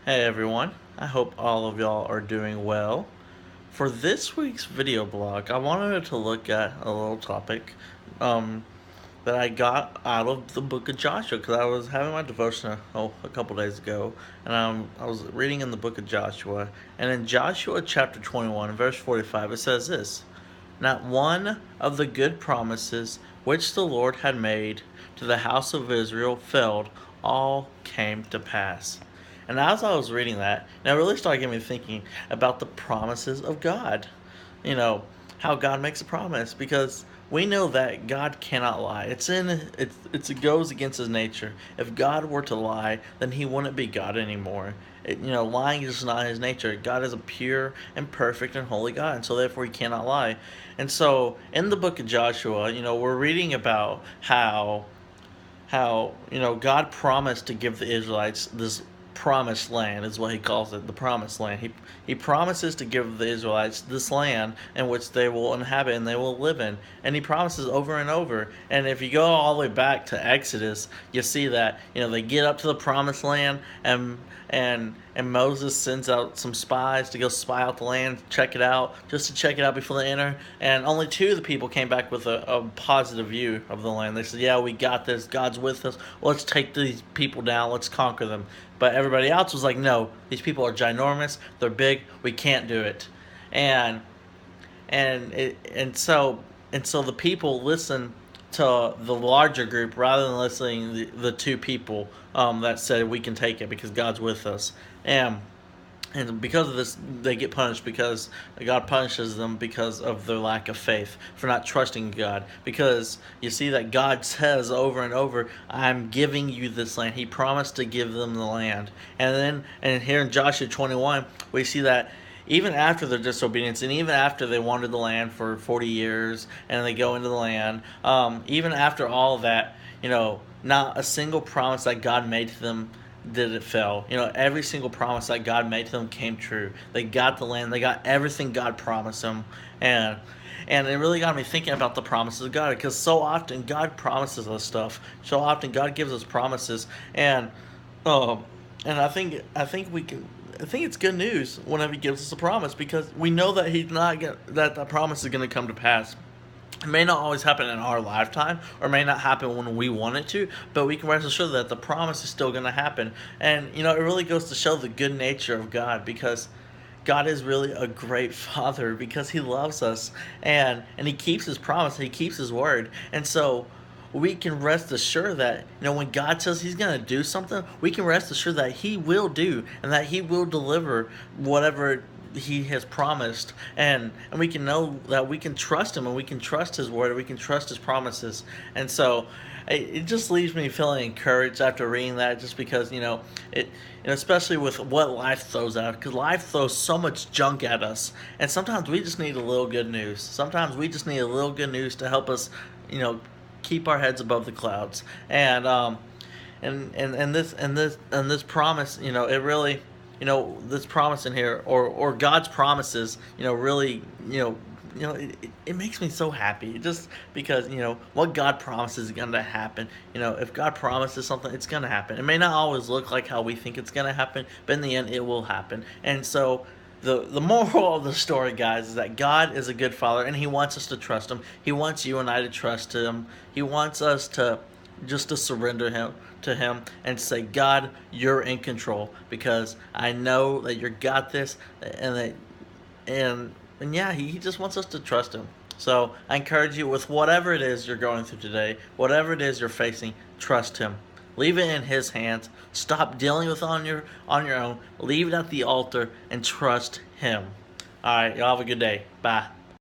Hey everyone, I hope all of y'all are doing well. For this week's video blog, I wanted to look at a little topic that I got out of the book of Joshua because I was having my devotion a couple days ago, and I was reading in the book of Joshua, and in Joshua chapter 21, verse 45, it says this: Not one of the good promises which the Lord had made to the house of Israel failed, all came to pass. And as I was reading that, it really started getting me thinking about the promises of God. You know, how God makes a promise, because we know that God cannot lie. It goes against his nature. If God were to lie, then he wouldn't be God anymore. Lying is not his nature. God is a pure and perfect and holy God, and so therefore he cannot lie. And so in the book of Joshua, we're reading about how God promised to give the Israelites this promised land, is what he calls it, the promised land. He promises to give the Israelites this land in which they will inhabit and they will live in, and he promises over and over. And if you go all the way back to Exodus, you see that they get up to the promised land, and Moses sends out some spies to go spy out the land, check it out, just to check it out before they enter. And only two of the people came back with a positive view of the land. They said, "Yeah, we got this. God's with us. Let's take these people down. Let's conquer them." But everybody else was like, "No, these people are ginormous. They're big. We can't do it." And and so the people listen to the larger group rather than listening to the two people that said we can take it because God's with us. And because of this, they get punished, because God punishes them because of their lack of faith, for not trusting God. Because you see that God says over and over, "I'm giving you this land." He promised to give them the land. And here in Joshua 21, we see that even after their disobedience, and even after they wandered the land for 40 years, and they go into the land, even after all of that, not a single promise that God made to them did it fail. Every single promise that God made to them came true. They got the land. They got everything God promised them. And it really got me thinking about the promises of God, because so often God promises us stuff. So often God gives us promises, um, and I think it's good news whenever He gives us a promise, because we know that that promise is going to come to pass. It may not always happen in our lifetime, or may not happen when we want it to, but we can rest assured that the promise is still going to happen. And it really goes to show the good nature of God, because God is really a great Father, because He loves us, and He keeps His promise, He keeps His word. And so we can rest assured that when God says He's going to do something, we can rest assured that He will do, and that He will deliver whatever He has promised. And we can know that we can trust Him, and we can trust His word, and we can trust His promises. And so it just leaves me feeling encouraged after reading that, just because especially with what life throws out, because life throws so much junk at us, and sometimes we just need a little good news. Sometimes we just need a little good news to help us keep our heads above the clouds. And this promise, it really, this promise in here, or God's promises, really, it makes me so happy, just because what God promises is going to happen. If God promises something, it's going to happen. It may not always look like how we think it's going to happen, but in the end it will happen. And so the moral of the story, guys, is that God is a good Father, and He wants us to trust Him. He wants you and I to trust Him. He wants us to surrender to Him and say, "God, you're in control, because I know that you got this," and yeah, He just wants us to trust Him. So I encourage you, with whatever it is you're going through today, whatever it is you're facing, trust Him. Leave it in His hands. Stop dealing with it on your own. Leave it at the altar and trust Him. All right, y'all have a good day. Bye.